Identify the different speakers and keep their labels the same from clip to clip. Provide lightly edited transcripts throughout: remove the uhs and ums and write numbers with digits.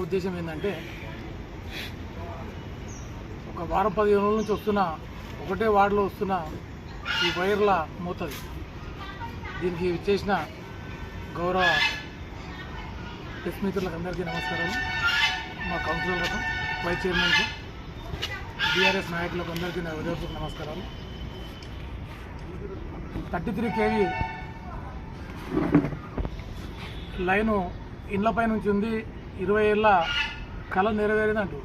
Speaker 1: ఉద్దేశం ఏంటంటే ఒక వారం 15 రోజుల నుంచి వస్తున్న ఒకటే వార్డులో వస్తున్న ఈ వైర్ల మూతది. దీనికి చేసిన గౌరవ ప్రెస్ మిత్రులకు అందరికీ నమస్కారాలు. మా కౌన్సిలర్లకు, వైస్ చైర్మన్కు, బీఆర్ఎస్ నాయకులకు అందరికీ నా హృదయపూర్వక నమస్కారాలు. 33 kV లైను ఇండ్లపై నుంచి ఉంది. 20 ఏళ్ళ కళ నెరవేరిందంటూ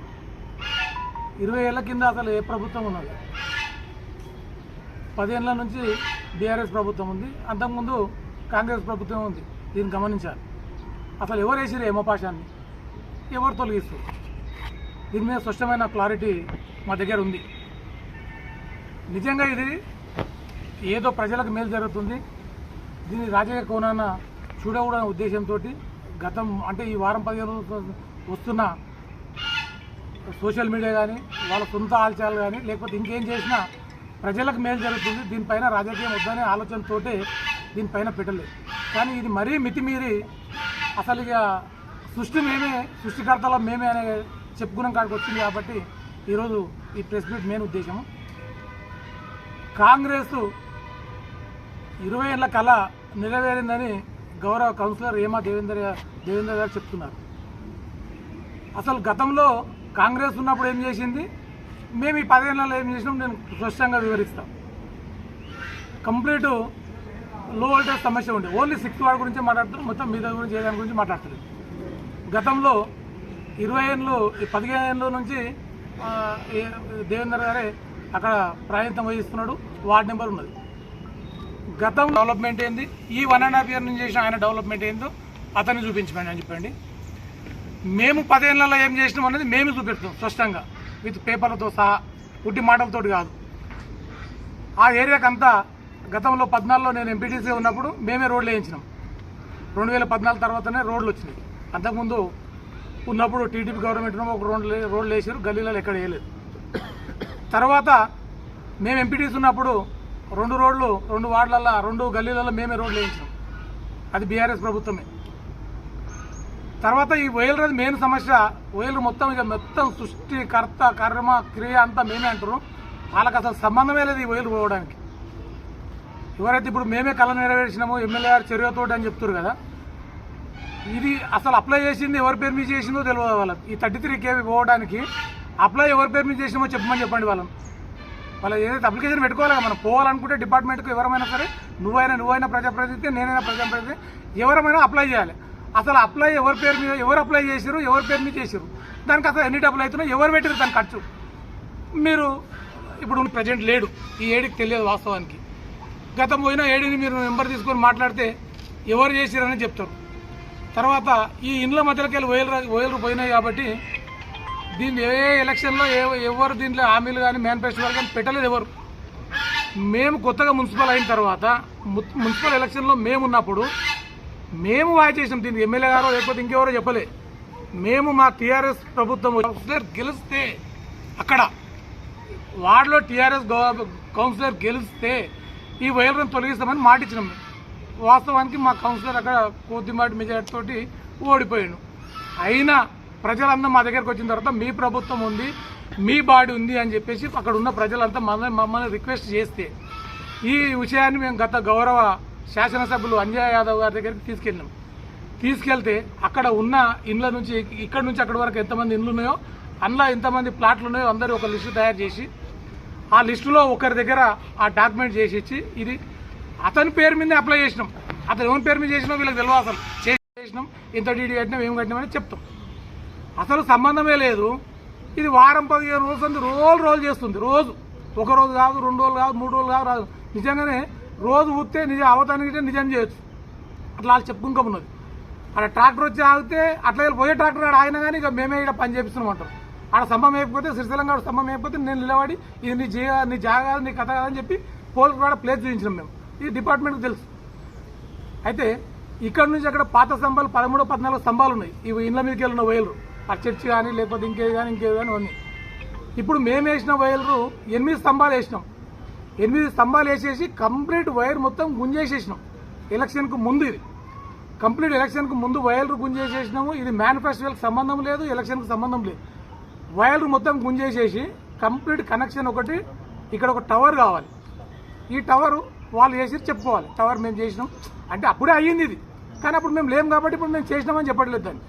Speaker 1: 20 ఏళ్ళ కింద అసలు ఏ ప్రభుత్వం ఉన్నది? 10 ఏళ్ళ నుంచి బీఆర్ఎస్ ప్రభుత్వం ఉంది, అంతకుముందు కాంగ్రెస్ ప్రభుత్వం ఉంది. దీన్ని గమనించాలి. అసలు ఎవరు వేసిరు ఏమోపాశాన్ని, ఎవరు తొలగిస్తారు? దీని మీద స్పష్టమైన క్లారిటీ మా దగ్గర ఉంది. నిజంగా ఇది ఏదో ప్రజలకు మేలు జరుగుతుంది, దీన్ని రాజకీయ కోణాన చూడకూడని ఉద్దేశంతో గతం అంటే ఈ వారం 15 రోజులు వస్తున్న సోషల్ మీడియా కానీ వాళ్ళ సొంత ఆల్చాలు కానీ లేకపోతే ఇంకేం చేసినా ప్రజలకు మేలు జరుగుతుంది, దీనిపైన రాజకీయం వద్దనే ఆలోచనతోటే దీనిపైన పెట్టలేదు. కానీ ఇది మరీ మితిమీరి అసలు ఇక సృష్టికర్తల మేమే అనే చెప్పుకున్నాం కాడికి వచ్చింది. కాబట్టి ఈరోజు ఈ ప్రెస్ మీట్ మెయిన్ ఉద్దేశము, కాంగ్రెస్ 20 ఏళ్ల కళ నెరవేరిందని గౌరవ కౌన్సిలర్ ఏమా దేవేందర్ గారు చెప్తున్నారు. అసలు గతంలో కాంగ్రెస్ ఉన్నప్పుడు ఏం చేసింది, మేము ఈ 10 ఏళ్లలో ఏం చేసినాం నేను స్పష్టంగా వివరిస్తాం. కంప్లీట్ లో వోల్టేజ్ సమస్య ఉండే, ఓన్లీ 6th వార్డ్ గురించి మాట్లాడుతున్నాం, మొత్తం మీద గురించి ఏ దాని గురించి మాట్లాడుతుంది. గతంలో 15 ఏళ్ళ నుంచి దేవేందర్ గారే అక్కడ ప్రాయంతం వహిస్తున్నాడు, వార్డ్ నెంబర్ ఉన్నది. గతం డెవలప్మెంట్ ఏంది, ఈ 1.5 year నుంచి చేసిన ఆయన డెవలప్మెంట్ ఏందో అతన్ని చూపించమని అని చెప్పండి. మేము 10 ఏళ్లలో ఏం చేసినాం అనేది మేము చూపిస్తాం స్పష్టంగా, విత్ పేపర్లతో సహా, ఉట్టి మాటలతోటి కాదు. ఆ ఏరియాకి అంతా గతంలో 14లో నేను ఎంపీటీసీ ఉన్నప్పుడు మేమే రోడ్లు వేయించినాం. 2014 తర్వాతనే రోడ్లు వచ్చినాయి. అంతకుముందు ఉన్నప్పుడు టీడీపీ గవర్నమెంట్ ఒక రోడ్లు వేసారు, గల్లీలలో ఎక్కడ వేయలేదు. తర్వాత మేము ఎంపీటీసీ ఉన్నప్పుడు 2 రోడ్లు 2 వార్డులలో 2 గల్లీలలో మేమే రోడ్లు వేయించినాం, అది బీఆర్ఎస్ ప్రభుత్వమే. తర్వాత ఈ వైర్లది మెయిన్ సమస్య, వైర్లు మొత్తం సృష్టికర్త కర్మ క్రియ అంతా మేమే అంటారు. వాళ్ళకి అసలు సంబంధమే లేదు ఈ వైర్లు పోవడానికి. ఎవరైతే ఇప్పుడు మేమే కళ నెరవేర్చినామో ఎమ్మెల్యే గారు చర్యతోటి అని చెప్తారు కదా, ఇది అసలు అప్లై చేసింది ఎవరి పేరు మీద చేసిందో తెలియదు వాళ్ళకి. ఈ 33 kV పోవడానికి అప్లై ఎవరి పేరు మీద చేసినామో చెప్పండి వాళ్ళ ఏదైతే అప్లికేషన్ పెట్టుకోవాలి కదా. మనం పోవాలనుకుంటే డిపార్ట్మెంట్కి ఎవరైనా సరే, నువ్వైనా ప్రజాప్రతినిధి, నేనైనా ప్రజాప్రతినిధి, ఎవరైనా అప్లై చేయాలి. అసలు అప్లై ఎవరి పేరు మీద ఎవరు అప్లై చేసారు, ఎవరి పేరు మీద చేసారు, దానికి అసలు ఎన్ని డబ్బులు అవుతున్నాయి, ఎవరు పెట్టారు దాని ఖర్చు. మీరు ఇప్పుడు ప్రజెంట్ లేడు, ఈ ఏడికి తెలియదు వాస్తవానికి. గతం పోయినా ఏడిని మీరు నెంబర్ తీసుకొని మాట్లాడితే ఎవరు చేసిరని చెప్తారు. తర్వాత ఈ ఇండ్ల మధ్యలోకి వెళ్ళి వైర్లు పోయినాయి కాబట్టి దీన్ని ఏ ఎలక్షన్లో ఎవరు దీంట్లో హామీలు కానీ మేనిఫెస్టో కానీ పెట్టలేదు ఎవరు. మేము కొత్తగా మున్సిపల్ అయిన తర్వాత మున్సిపల్ ఎలక్షన్లో మేము ఉన్నప్పుడు మేము వాయి చేసాం. దీనికి ఎమ్మెల్యే గారో లేకపోతే ఇంకెవరో చెప్పలే. మేము మా టీఆర్ఎస్ ప్రభుత్వం గెలిస్తే అక్కడ వార్డులో టీఆర్ఎస్ కౌన్సిలర్ గెలిస్తే ఈ వైర్లను తొలగిస్తామని మాట ఇచ్చినాం. వాస్తవానికి మా కౌన్సిలర్ అక్కడ కొద్దిపాటి మెజార్టీ తోటి ఓడిపోయాడు. అయినా ప్రజలంతా మా దగ్గరకు వచ్చిన తర్వాత మీ ప్రభుత్వం ఉంది, మీ బాడీ ఉంది అని చెప్పేసి అక్కడ ఉన్న ప్రజలంతా మమ్మల్ని రిక్వెస్ట్ చేస్తే ఈ విషయాన్ని మేము గత గౌరవ శాసనసభ్యులు అంజయ్ యాదవ్ గారి దగ్గరికి తీసుకెళ్తే అక్కడ ఉన్న ఇండ్ల నుంచి ఇక్కడ నుంచి అక్కడి వరకు ఎంతమంది ఇండ్లు ఉన్నాయో, అందులో ఎంతమంది ప్లాట్లు ఉన్నాయో అందరూ ఒక లిస్టు తయారు చేసి ఆ లిస్టులో ఒకరి దగ్గర ఆ డాక్యుమెంట్ చేసి ఇచ్చి ఇది అతని పేరు మీదే అప్లై చేసినాం. అతను ఎవరి పేరు మీద చేసినా వీళ్ళకి తెలియదు. అసలు చేసినాం, ఇంత డీడీ కట్టినాం, ఏం కట్టినామని చెప్తాం. అసలు సంబంధమే లేదు. ఇది వారం 15 రోజులు రోల్ చేస్తుంది. రోజు 1 రోజు కాదు, 2 రోజులు కాదు, 3 రోజులు కాదు, రాదు. నిజంగానే రోజు ఊస్తే నిజం అవతానికి నిజం చేయొచ్చు. అట్లా వాళ్ళు చెప్పుకుంటూ ఉన్నది. అక్కడ ట్రాక్టర్ వచ్చి ఆగితే అట్లా పోయే ట్రాక్టర్ ఆడ ఆగినా కానీ ఇక మేమే ఇక్కడ పని చేపిస్తున్నాం అంటారు. ఆడ స్తంభం అయిపోతే శ్రీశైలంగా స్తంభం అయిపోతే నేను నిలబడి ఇది నీ జాగా నీ కథ కాదని చెప్పి పోలీసు కూడా ప్లేస్ చూపించినాం మేము. ఇది డిపార్ట్మెంట్కి తెలుసు. అయితే ఇక్కడ నుంచి అక్కడ పాత స్తంభాలు 13, 14 స్తంభాలు ఉన్నాయి. ఇవి ఇండ్ల మీదకి వెళ్ళిన వైర్లు, ఆ చర్చి కానీ లేకపోతే ఇంకేది కానీ ఉన్నాయి. ఇప్పుడు మేము వేసిన వైర్లు 8 స్తంభాలు వేసినాం. 8 స్తంభాలు వేసేసి కంప్లీట్ వైర్ మొత్తం గుంజేసేసినాం ఎలక్షన్కు ముందు. ఇది కంప్లీట్ ఎలక్షన్కు ముందు వైర్లు గుంజేసేసినాము. ఇది మేనిఫెస్టోకి సంబంధం లేదు, ఎలక్షన్కి సంబంధం లేదు. వైర్లు మొత్తం గుంజేసేసి కంప్లీట్ కనెక్షన్ ఒకటి, ఇక్కడ ఒక టవర్ కావాలి. ఈ టవర్ వాళ్ళు చేసి చెప్పుకోవాలి, టవర్ మేము చేసినాం అంటే అప్పుడే అయ్యింది ఇది. కానీ అప్పుడు మేము లేము కాబట్టి ఇప్పుడు మేము చేసినామని చెప్పట్లేదు దాన్ని.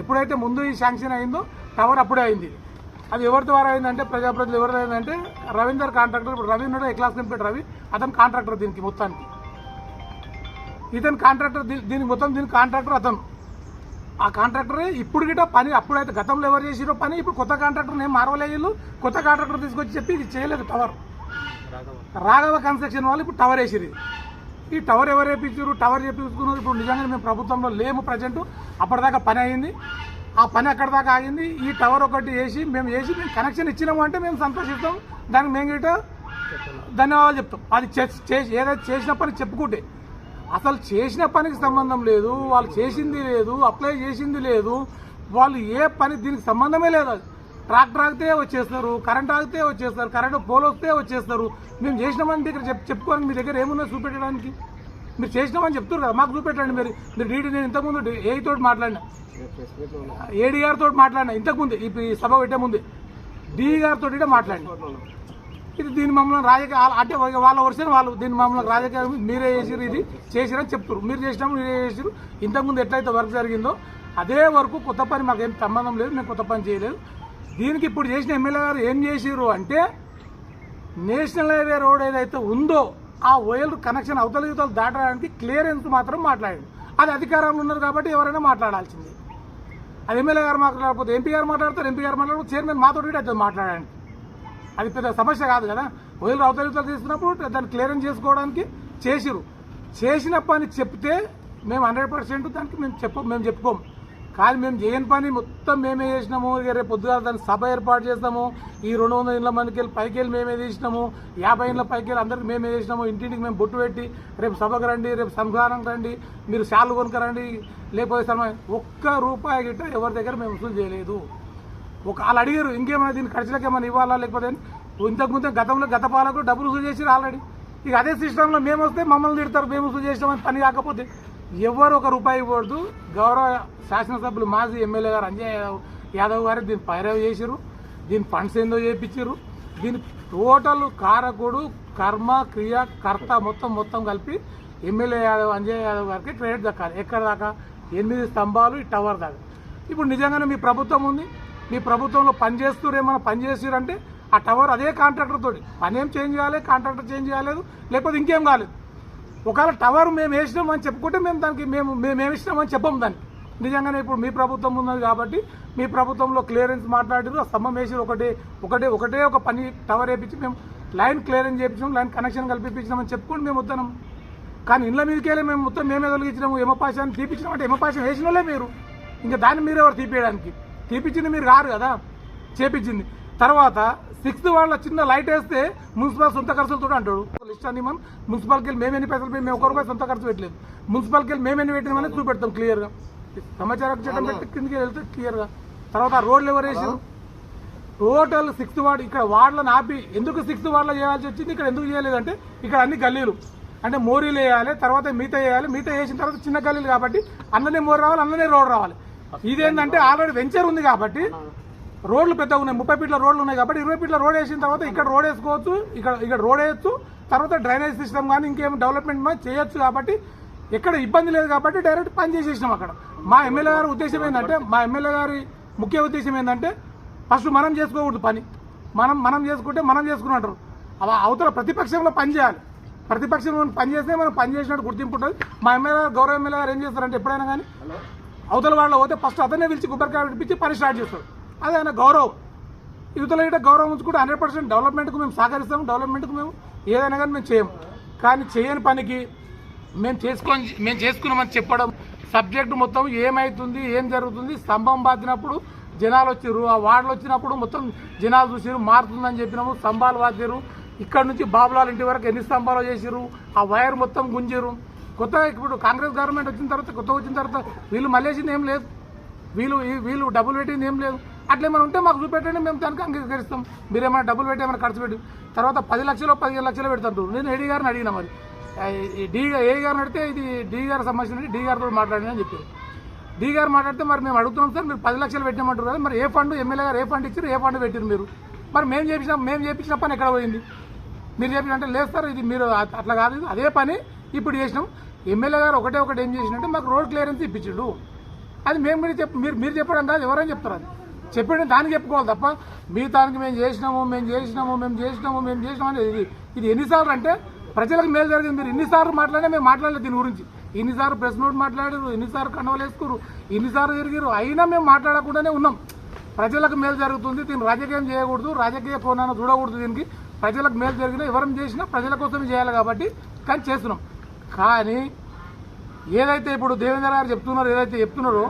Speaker 1: ఎప్పుడైతే ముందు ఈ శాంక్షన్ అయిందో టవర్ అప్పుడే అయింది. అది ఎవరి ద్వారా అయిందంటే ప్రజాప్రతినిధులు ఎవరిది అయిందంటే రవీందర్ కాంట్రాక్టర్. ఇప్పుడు రవి ఉన్నాడు, క్లాస్ కంప్లీట్ రవి, అతను కాంట్రాక్టర్ దీనికి మొత్తానికి. ఇతను కాంట్రాక్టర్, దీనికి మొత్తం దీనికి కాంట్రాక్టర్ అతను. ఆ కాంట్రాక్టర్ ఇప్పుడు గిట్ట పని అప్పుడైతే గతంలో ఎవరు చేసిరో పని ఇప్పుడు కొత్త కాంట్రాక్టర్ నేను మార్వలేదు. కొత్త కాంట్రాక్టర్ తీసుకొచ్చి చెప్పి ఇది చేయలేదు. టవర్ రాఘవ కన్స్ట్రక్షన్ వాళ్ళు ఇప్పుడు టవర్ వేసిరు. ఈ టవర్ ఎవరు వేయించారు, టవర్ చేపించుకున్నారు. ఇప్పుడు నిజంగా మేము ప్రభుత్వంలో లేము ప్రజెంట్. అప్పటిదాకా పని అయింది, ఆ పని అక్కడ దాకా ఆగింది. ఈ టవర్ ఒకటి వేసి మేము కనెక్షన్ ఇచ్చినాము అంటే మేము సంతోషిస్తాం. దానికి మేము గిట్ట ధన్యవాదాలు చెప్తాం. అది ఏదైతే చేసిన పని చెప్పుకుంటే అసలు చేసిన పనికి సంబంధం లేదు, వాళ్ళు చేసింది లేదు, అప్లై చేసింది లేదు, వాళ్ళు ఏ పని దీనికి సంబంధమే లేదు. అది ట్రాక్టర్ ఆగితే వచ్చేస్తారు, కరెంట్ ఆగితే వచ్చేస్తారు, కరెంట్ పోల్ వస్తే వచ్చేస్తారు. మేము చేసినామని దగ్గర చెప్పుకోవాలి. మీ దగ్గర ఏమున్నా చూపెట్టడానికి మీరు చేసినామని చెప్తారు కదా, మాకు చూపెట్టండి. మీరు డీడీ నేను ఇంతకుముందు ఏఈ తోటి మాట్లాడినా, ఏడీ గారితో మాట్లాడినా, ఇంతకుముందు ఈ సభ పెట్టే ముందే డిఈ గారితో మాట్లాడినా. ఇది దీని మమ్మల్ని రాజకీయ అంటే వాళ్ళ వర్షన్ వాళ్ళు దీని మమ్మల్ని రాజకీయ మీరే చేసిరు, ఇది చేసిరని చెప్తారు. మీరు చేసినాము, మీరే చేసిరు. ఇంతకుముందు ఎట్లయితే వర్క్ జరిగిందో అదే వరకు కొత్త పని మాకేం సంబంధం లేదు, మేము కొత్త పని చేయలేదు. దీనికి ఇప్పుడు చేసిన ఎమ్మెల్యే గారు ఏం చేసిరు అంటే నేషనల్ హైవే రోడ్ ఏదైతే ఉందో ఆ వైర్ కనెక్షన్ అవతల యువతలు దాటడానికి క్లియరెన్స్ మాత్రం మాట్లాడాడు. అది అధికారంలో ఉన్నారు కాబట్టి ఎవరైనా మాట్లాడాల్సింది. అది ఎమ్మెల్యే గారు మాట్లాడకపోతే ఎంపీ గారు మాట్లాడతారు, ఎంపీ గారు మాట్లాడకపోతే చైర్మన్ మాతో అయితే మాట్లాడండి. అది పెద్ద సమస్య కాదు కదా. వైర్లు అవతల యువతలు తీసుకున్నప్పుడు దాన్ని క్లియరెన్స్ చేసుకోవడానికి చేసిరు. చేసిన పని చెప్తే మేము 100% దానికి మేము చెప్పుకోము. కానీ మేము చేయని పని మొత్తం మేమే చేసినాము. ఇక రేపు పొద్దుగా దాన్ని సభ ఏర్పాటు చేస్తాము. ఈ 200 ఇళ్ళ మందికి వెళ్ళి పైకి వెళ్ళి మేమే తీసినాము, 50 ఇళ్ళ పైకి వెళ్ళి అందరికి మేమే చేసినాము. ఇంటింటికి మేము బొట్టు పెట్టి రేపు సభకు రండి, రేపు సంహారం రండి, మీరు శాలు కొనుకరండి, లేకపోతే ఒక్క రూపాయి గిట్ట ఎవరి దగ్గర మేము వసూలు చేయలేదు. వాళ్ళు అడిగారు ఇంకేమైనా దీన్ని ఖర్చులకు ఏమైనా ఇవ్వాలా లేకపోతే. ఇంతకుముందే గత పాలకు డబ్బులు వసూలు చేసిరు ఆల్రెడీ. ఇక అదే సిస్టంలో మేము వస్తే మమ్మల్ని తిడతారు, మేము వసూలు చేసినామని. పని కాకపోతే ఎవరు ఒక రూపాయి ఇవ్వకూడదు. గౌరవ శాసనసభ్యులు మాజీ ఎమ్మెల్యే గారు అంజయ్ యాదవ్ గారు దీన్ని పైరవ్ చేసిరు, దీని ఫండ్స్ ఏందో చేయించారు. దీని టోటల్ కారకుడు కర్మ క్రియ కర్త మొత్తం కలిపి ఎమ్మెల్యే అంజయ్ యాదవ్ గారికి క్రెడిట్ దక్కాలి. ఎక్కడ దాకా 8 స్తంభాలు ఈ టవర్ దాకా. ఇప్పుడు నిజంగానే మీ ప్రభుత్వం ఉంది, మీ ప్రభుత్వంలో పనిచేస్తురేమన్నా పనిచేసారంటే ఆ టవర్ అదే కాంట్రాక్టర్ తోటి పని ఏం చేంజ్ కాలేదు, కాంట్రాక్టర్ చేంజ్ కాలేదు, లేకపోతే ఇంకేం కాలేదు. ఒకవేళ టవర్ మేము వేసినామని చెప్పుకుంటే మేము దానికి మేము ఇచ్చినామని చెప్పము దానికి. నిజంగానే ఇప్పుడు మీ ప్రభుత్వం ఉన్నది కాబట్టి మీ ప్రభుత్వంలో క్లియరెన్స్ మాట్లాడారు, ఆ స్తంభం వేసి ఒకటే ఒక పని టవర్ వేయించి మేము లైన్ క్లియరెన్స్ చేయించాము, లైన్ కనెక్షన్ కల్పించినామని చెప్పుకొని మేము వద్దాం. కానీ ఇళ్ళ మీదకెళ్ళి మేము మొత్తం మేమే తొలగించినాము, ఎమపాశాన్ని తీపించినాం అంటే ఎమపాశం వేసిన వాళ్ళే మీరు. ఇంకా దాన్ని మీరెవరు తీపియడానికి? తీపిచ్చింది మీరు కారు కదా, చేపించింది. తర్వాత 6th వాళ్ళ చిన్న లైట్ వేస్తే మున్సిపల్ సొంత ఖర్చులతో అంటాడు. లిస్ట్ అన్ని మనం మున్సిపాల్కి వెళ్ళి మేము ఎన్ని పైసలు మేము 1 రూపాయి సొంత ఖర్చు పెట్టలేదు. మున్సిపాల్కి వెళ్ళి మేము ఎన్ని పెట్టినామని చూపెడతాం క్లియర్గా, సమాచారం చట్టం పెట్టి కిందకి వెళ్తే క్లియర్గా. తర్వాత రోడ్లు ఎవరు వేసారు? టోటల్ 6th వార్డు ఇక్కడ వార్డులను ఆపి ఎందుకు 6th వార్డులో చేయాల్సి వచ్చింది, ఇక్కడ ఎందుకు చేయలేదంటే ఇక్కడ అన్ని గల్లీలు అంటే మోరీలు వేయాలి, తర్వాత మిగతా వేయాలి. మిగతా వేసిన తర్వాత చిన్న గల్లీలు కాబట్టి అన్ననే మోరు రావాలి, అన్ననే రోడ్ రావాలి. ఇదేంటంటే ఆల్రెడీ వెంచర్ ఉంది కాబట్టి రోడ్లు పెద్దగా ఉన్నాయి, 30 ఫీట్ల రోడ్లు ఉన్నాయి కాబట్టి 20 ఫీట్ల రోడ్ వేసిన తర్వాత ఇక్కడ రోడ్ వేసుకోవచ్చు, ఇక్కడ రోడ్ వేయచ్చు. తర్వాత డ్రైనేజ్ సిస్టమ్ కానీ ఇంకేం డెవలప్మెంట్ చేయొచ్చు. కాబట్టి ఎక్కడ ఇబ్బంది లేదు కాబట్టి డైరెక్ట్ పని చేసేసినాం అక్కడ. మా ఎమ్మెల్యే గారి ఉద్దేశం ఏంటంటే, మా ఎమ్మెల్యే గారి ముఖ్య ఉద్దేశం ఏంటంటే ఫస్ట్ మనం చేసుకోకూడదు పని, మనం చేసుకుంటే మనం చేసుకున్నట్టు అవతల ప్రతిపక్షంలో పని చేయాలి. ప్రతిపక్షంలో పని చేస్తే మనం పని చేసినట్టు గుర్తింపు ఉంటుంది. మా ఎమ్మెల్యే గౌరవ ఎమ్మెల్యే గారు ఏం చేస్తారంటే ఎప్పుడైనా కానీ అవతల వాళ్ళు పోతే ఫస్ట్ అతనే పిలిచి గుబ్బరికాయ పిలిపించి పని స్టార్ట్ చేస్తారు. అదే ఆయన గౌరవం. యువతల గిట్ట గౌరవం ఉంచుకుంటే 100% డెవలప్మెంట్కు మేము సహకరిస్తాము. డెవలప్మెంట్కు మేము ఏదైనా కానీ మేము చేయము. కానీ చేయని పనికి మేము చేసుకున్నామని చెప్పడం, సబ్జెక్టు మొత్తం ఏమవుతుంది ఏం జరుగుతుంది, స్తంభం బాతినప్పుడు జనాలు వచ్చిర్రు, ఆ వార్డులు వచ్చినప్పుడు మొత్తం జనాలు చూసిరు, మారుతుందని చెప్పినాము. స్తంభాలు బాతిరు, ఇక్కడ నుంచి బాబులాల ఇంటి వరకు ఎన్ని స్తంభాలు చేసిరు, ఆ వైర్ మొత్తం గుంజిరు. కొత్తగా ఇప్పుడు కాంగ్రెస్ గవర్నమెంట్ వచ్చిన తర్వాత వీళ్ళు మళ్ళేసింది ఏం లేదు, వీళ్ళు డబ్బులు పెట్టింది ఏం లేదు. అట్లేమైనా ఉంటే మాకు చూపెట్టండి, మేము దానికి అంగీకరిస్తాం. మీరేమైనా డబ్బులు పెట్టి ఏమైనా ఖర్చు పెట్టి తర్వాత 10 లక్షలు 15 లక్షలు పెడతారు. నేను ఏడీ గారిని అడిగినా, మరి ఏ గారిని అడిగితే ఇది డి గారికి సంబంధించిన డి గారితో మాట్లాడినా అని చెప్పారు. డి గారు మాట్లాడితే మరి మేము అడుగుతున్నాం సార్, మీరు 10 లక్షలు పెట్టామంటారు కదా, మరి ఏ ఫండ్ ఎమ్మెల్యే గారు ఏ ఫండ్ ఇచ్చారు, ఏ ఫండ్ పెట్టారు మీరు, మరి మేము చేపించిన పని ఎక్కడ పోయింది, మీరు చేపించంటే లేదు సార్ ఇది మీరు అట్లా కాదు, అదే పని ఇప్పుడు చేసినాం. ఎమ్మెల్యే గారు ఒకటి ఏం చేసినట్టే మాకు రోడ్ క్లియరెన్స్ ఇప్పించాడు, అది మేము కూడా మీరు చెప్పడం కాదు, ఎవరైనా చెప్తారు, అది చెప్పండి దానికి చెప్పుకోవాలి తప్ప మీ దానికి మేము చేసినాము అనేది ఇది ఎన్నిసార్లు అంటే ప్రజలకు మేలు జరిగింది. మీరు ఇన్నిసార్లు మాట్లాడినా మేము మాట్లాడలేదు దీని గురించి, ఇన్నిసార్లు ప్రెస్ నోట్ మాట్లాడారు, ఇన్నిసార్లు కండవలు వేసుకురు, ఇన్నిసార్లు తిరిగిరు, అయినా మేము మాట్లాడకుండానే ఉన్నాం. ప్రజలకు మేలు జరుగుతుంది, దీన్ని రాజకీయం చేయకూడదు, రాజకీయ కోణాన్ని చూడకూడదు, దీనికి ప్రజలకు మేలు జరిగినా ఎవరం చేసినా ప్రజల కోసమే చేయాలి కాబట్టి కానీ చేస్తున్నాం. కానీ ఏదైతే ఇప్పుడు దేవేంద్ర గారు ఏదైతే చెప్తున్నారో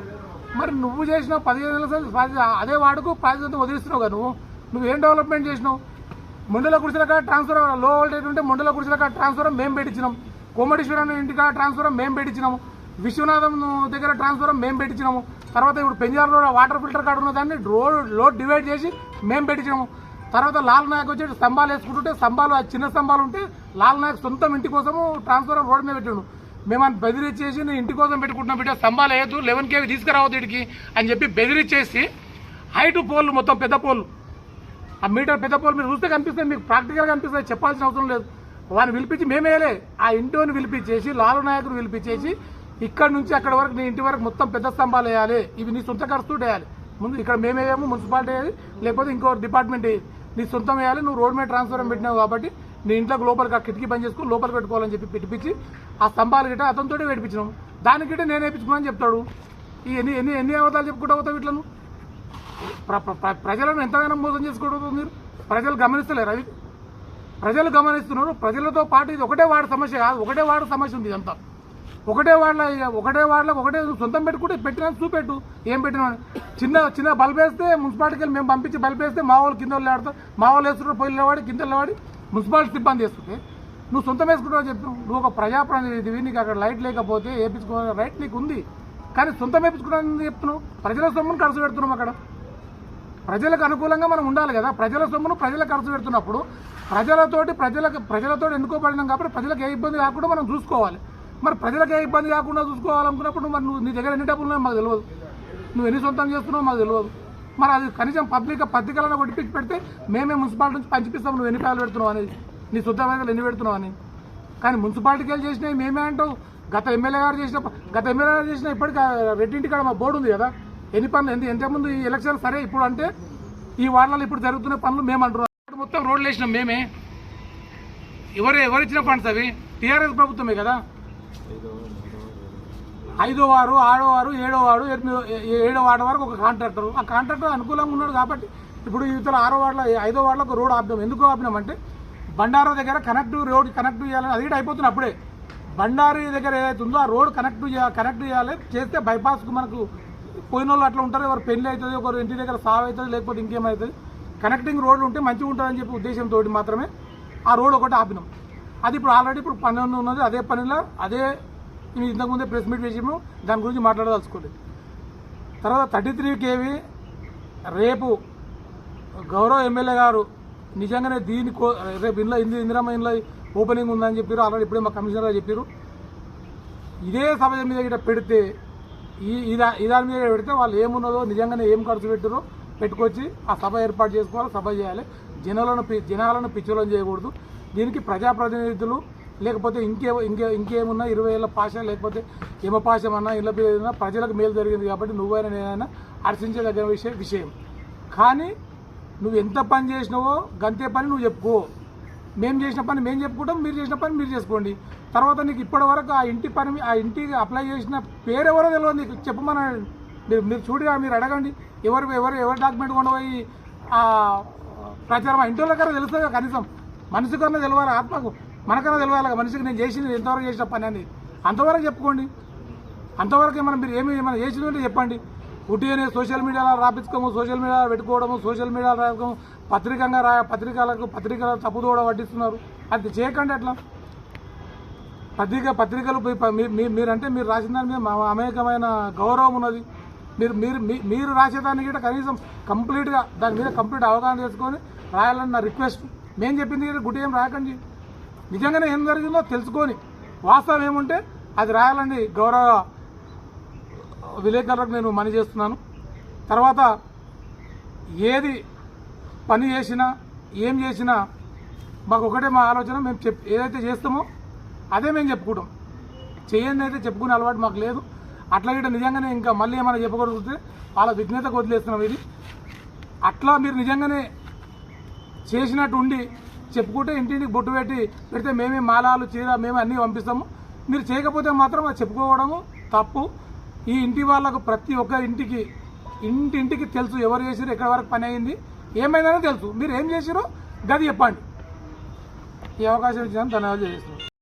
Speaker 1: మరి నువ్వు చేసిన 15 నెలల అదే వాడుకు ప్రాధాన్యత వదిలిస్తున్నావు కదా, నువ్వేం డెవలప్మెంట్ చేసినావు. ముండల గుడిసెల కాడ ట్రాన్స్ఫర్ లో వోల్టేజ్ ఉంటే ముండల గుడిసెల కాడ ట్రాన్స్ఫర్ మేము పెట్టించినాం, కోమటేశ్వరం ఇంటికాడ ట్రాన్స్ఫర్ మేము పెట్టించినాము, విశ్వనాథం దగ్గర ట్రాన్స్ఫర్ మేము పెట్టించినాము, తర్వాత ఇప్పుడు పెంజార్ రోడ్ వాటర్ ఫిల్టర్ కాడ ఉన్న దాన్ని లోడ్ డివైడ్ చేసి మేము పెట్టించినాము. తర్వాత లాల్ నాయక్ వచ్చి స్తంభాలు వేసుకుంటుంటే స్తంభాలు చిన్న స్తంభాలు ఉంటే లాల్ నాయక్ సొంతం ఇంటి కోసము ట్రాన్స్ఫర్ రోడ్ మీద పెట్టాడు. మేమని బెదిరిచ్చేసి నేను ఇంటి కోసం పెట్టుకుంటున్నా బిడ్డ, స్తంభాలు వేయద్దు 11 kV తీసుకురావద్దు ఇడికి అని చెప్పి బెదిరిచ్చేసి హైట్ పోల్లు మొత్తం పెద్ద పోల్లు, ఆ మీటర్ పెద్ద పోల్ మీరు చూస్తే కనిపిస్తాయి, మీకు ప్రాక్టికల్గా కనిపిస్తాయి, చెప్పాల్సిన అవసరం లేదు. వాడిని పిలిపించి మేమేలే ఆ ఇంటిని పిలిపించేసి లాలు నాయకుని పిలిపించేసి ఇక్కడ నుంచి అక్కడ వరకు నీ ఇంటి వరకు మొత్తం పెద్ద స్తంభాలు వేయాలి, ఇవి నీ సొంత ఖర్చుతో వేయాలి. ముందు ఇక్కడ మేమేమో మున్సిపాలిటీ వేయాలి, లేకపోతే ఇంకో డిపార్ట్మెంట్ వేయాలి, నీ సొంతం వేయాలి. నువ్వు రోడ్ మీద ట్రాన్స్ఫర్ పెట్టినావు కాబట్టి నీ ఇంట్లోకి లోపలికి ఆ కిటికీ బంద్ చేసుకుని లోపలికి పెట్టుకోవాలని చెప్పి పెట్టించి ఆ స్తంభాలు గిట్ట అతనితో పెట్టించినాం. దానికిటే నేను వేయించుకున్నాను చెప్తాడు. ఈ ఎన్ని అవతాలు చెప్పుకుంటూ అవుతావు ఇట్లను. ప్రజలను ఎంతగానో మోసం చేసుకోవడం మీరు ప్రజలు గమనిస్తలేరు, అవి ప్రజలు గమనిస్తున్నారు. ప్రజలతో పాటు ఇది ఒకటే వార్డు సమస్య కాదు, ఒకటే వార్డు సమస్య ఉంది ఇదంతా. ఒకటే వార్డులో ఒకటే సొంతం పెట్టుకుంటే పెట్టినా చూపెట్టు ఏం పెట్టినా. చిన్న బల్బ్ వేస్తే మున్సిపాలిటీకి వెళ్ళి మేము పంపించి బల్బ్ వేస్తే మా వాళ్ళు కింద ఆడతారు, మా వాళ్ళు వేస్తుంటారు పొయ్యిలో వాడి కింద వాడి మున్సిపాలిటీ సిబ్బంది వేస్తుంటే నువ్వు సొంతం వేసుకుంటావు చెప్పు. నువ్వు ఒక ప్రజాప్రతినిధివి, నీకు అక్కడ లైట్ లేకపోతే వేయించుకోవాలని రైట్ నీకు ఉంది, కానీ సొంతం వేయించుకోవడానికి చెప్తున్నావు. ప్రజల సొమ్మును ఖర్చు పెడుతున్నాం, అక్కడ ప్రజలకు అనుకూలంగా మనం ఉండాలి కదా. ప్రజల సొమ్మును ప్రజలకు ఖర్చు పెడుతున్నప్పుడు ప్రజలతో ఎన్నుకోబడినాం కాబట్టి ప్రజలకు ఏ ఇబ్బంది కాకుండా మనం చూసుకోవాలి. మరి ప్రజలకు ఏ ఇబ్బంది కాకుండా చూసుకోవాలనుకున్నప్పుడు మరి నువ్వు నీ దగ్గర ఎన్ని డబ్బులు ఉన్నాయో మాకు తెలియదు, నువ్వు ఎన్ని సొంతం చేస్తున్నావు మాకు తెలియదు. మరి అది కనీసం పత్రికలను కొట్టిపించి పెడితే మేమే మున్సిపాలిటీ నుంచి పంచిపిస్తాం నువ్వు ఎన్ని పేర్లు పెడుతున్నావు అనేది, నీ సొంత వేదలు ఎన్ని పెడుతున్నావు అని. కానీ మున్సిపాలిటీకి వెళ్ళి చేసినవి మేమే అంటావు. గత ఎమ్మెల్యే గారు చేసిన ఇప్పటికీ రెడ్డింటి కాడ మా బోర్డు ఉంది కదా, ఎన్ని పనులు ఎంతమంది ఈ ఎలక్షన్ సరే ఇప్పుడు అంటే ఈ వార్డులలో ఇప్పుడు జరుగుతున్న పనులు మేము అంటున్నాం. మొత్తం రోడ్లు వేసినాం మేమే. ఎవరిచ్చిన ఫండ్స్ అవి? టీఆర్ఎస్ ప్రభుత్వమే కదా. 5వ వార్డు 6వ వార్డు 7వ వార్డు 7వ వార్డు వరకు ఒక కాంట్రాక్టర్, ఆ కాంట్రాక్టర్ అనుకూలంగా ఉన్నాడు కాబట్టి ఇప్పుడు ఇతర 6వ వార్డులో 5వ వార్డులో ఒక రోడ్ ఆపినాం. ఎందుకు ఆపినామంటే బండారా దగ్గర రోడ్ కనెక్ట్ చేయాలని అది అయిపోతుంది. అప్పుడే బండారి దగ్గర ఏదైతే ఉందో ఆ రోడ్ కనెక్ట్ చేయాలి, చేస్తే బైపాస్కు మనకు పోయిన వాళ్ళు అట్లా ఉంటారు, ఎవరు పెళ్లి అవుతుంది, ఒకరు ఇంటి దగ్గర సాగు అవుతుంది, లేకపోతే ఇంకేమవుతుంది, కనెక్టింగ్ రోడ్లు ఉంటే మంచిగా ఉంటుందని చెప్పి ఉద్దేశంతో మాత్రమే ఆ రోడ్ ఒకటి ఆపినాం. అది ఇప్పుడు ఆల్రెడీ ఇప్పుడు పని ఉన్నది, అదే పనిలో అదే ఇంతకుముందే ప్రెస్ మీట్ చేసాము, దాని గురించి మాట్లాడదలుచుకోలేదు. తర్వాత 33 kV రేపు గౌరవ ఎమ్మెల్యే గారు నిజంగానే రేపు ఇందిరమ్మ ఇంట్లో ఓపెనింగ్ ఉందని చెప్పారు, ఆల్రెడీ ఇప్పుడే మా కమిషనర్ గారు చెప్పారు. ఇదే సభ మీద గిట్ట పెడితే ఈ దాని మీద పెడితే వాళ్ళు ఏమున్నదో నిజంగానే ఏం ఖర్చు పెట్టారో పెట్టుకొచ్చి ఆ సభ ఏర్పాటు చేసుకోవాలి, సభ చేయాలి. జనాలను పిచ్చోలను చేయకూడదు. దీనికి ప్రజాప్రతినిధులు లేకపోతే ఇంకేమున్నా 20 ఏళ్ళ పాష లేకపోతే యమపాశం అన్నా ఇళ్ళ పేరు ప్రజలకు మేలు జరిగింది కాబట్టి నువ్వైనా నేనైనా హర్షించదగిన విషయం. కానీ నువ్వు ఎంత పని చేసినావో గంతే పని నువ్వు చెప్పుకో. మేము చేసిన పని మేము చెప్పుకుంటాం, మీరు చేసిన పని మీరు చేసుకోండి. తర్వాత నీకు ఇప్పటి వరకు ఆ ఇంటికి అప్లై చేసిన పేరెవరో తెలియదు, నీకు చెప్పమని మీరు చూడగా మీరు అడగండి. ఎవరు డాక్యుమెంట్ కొండపోయి ప్రచారం ఇంటి వాళ్ళకన్నా తెలుస్తుంది కనీసం, మనిషికన్నా తెలియాలి, ఆత్మకు మనకన్నా తెలియాలి మనిషికి నేను చేసింది ఎంతవరకు చేసిన పని అని అంతవరకు చెప్పుకోండి. అంతవరకు మీరు ఏమైనా చేసిందంటే చెప్పండి. ఉట్టిగానే సోషల్ మీడియాలో రాపించుకోము, సోషల్ మీడియాలో పెట్టుకోవడము, సోషల్ మీడియాలో రాసుకోము, పత్రికలు తప్పుదోడ పట్టిస్తున్నారు. అది చేయకండి. అట్లా పత్రికలు మీరంటే మీరు రాసిన దాని మీద అమాయకమైన గౌరవం ఉన్నది. మీరు రాసేదానికి కూడా కనీసం కంప్లీట్గా దాని మీద కంప్లీట్ అవగాహన చేసుకొని రాయాలని నా రిక్వెస్ట్. మేము చెప్పింది గుడ్డి ఏం రాకండి, నిజంగానే ఏం జరిగిందో తెలుసుకొని వాస్తవం ఏముంటే అది రాయాలని గౌరవ విలేకరులకు నేను మనవి చేస్తున్నాను. తర్వాత ఏది పని చేసినా ఏం చేసినా మాకు ఒకటే మా ఆలోచన, మేము ఏదైతే చేస్తామో అదే మేము చెప్పుకుంటాం. చేయండి అయితే చెప్పుకునే అలవాటు మాకు లేదు. అట్లా గిట్ట నిజంగానే ఇంకా మళ్ళీ ఏమైనా చెప్పకూడదు వాళ్ళ విఘ్నతకు వదిలేస్తున్నాం. ఇది అట్లా మీరు నిజంగానే చేసినట్టు ఉండి చెప్పుకుంటే ఇంటింటికి బొట్టు పెడితే మేమే మాలాలు చీర మేమే అన్నీ పంపిస్తాము. మీరు చేయకపోతే మాత్రం అది చెప్పుకోవడము తప్పు. ఈ ఇంటి వాళ్ళకు ప్రతి ఒక్క ఇంటింటికి తెలుసు ఎవరు చేసిరో, ఎక్కడి వరకు పని అయింది, ఏమైందని తెలుసు. మీరు ఏం చేసిరో గది చెప్పండి. ఈ అవకాశం ఇచ్చిన ధన్యవాదాలు చేస్తున్నాను.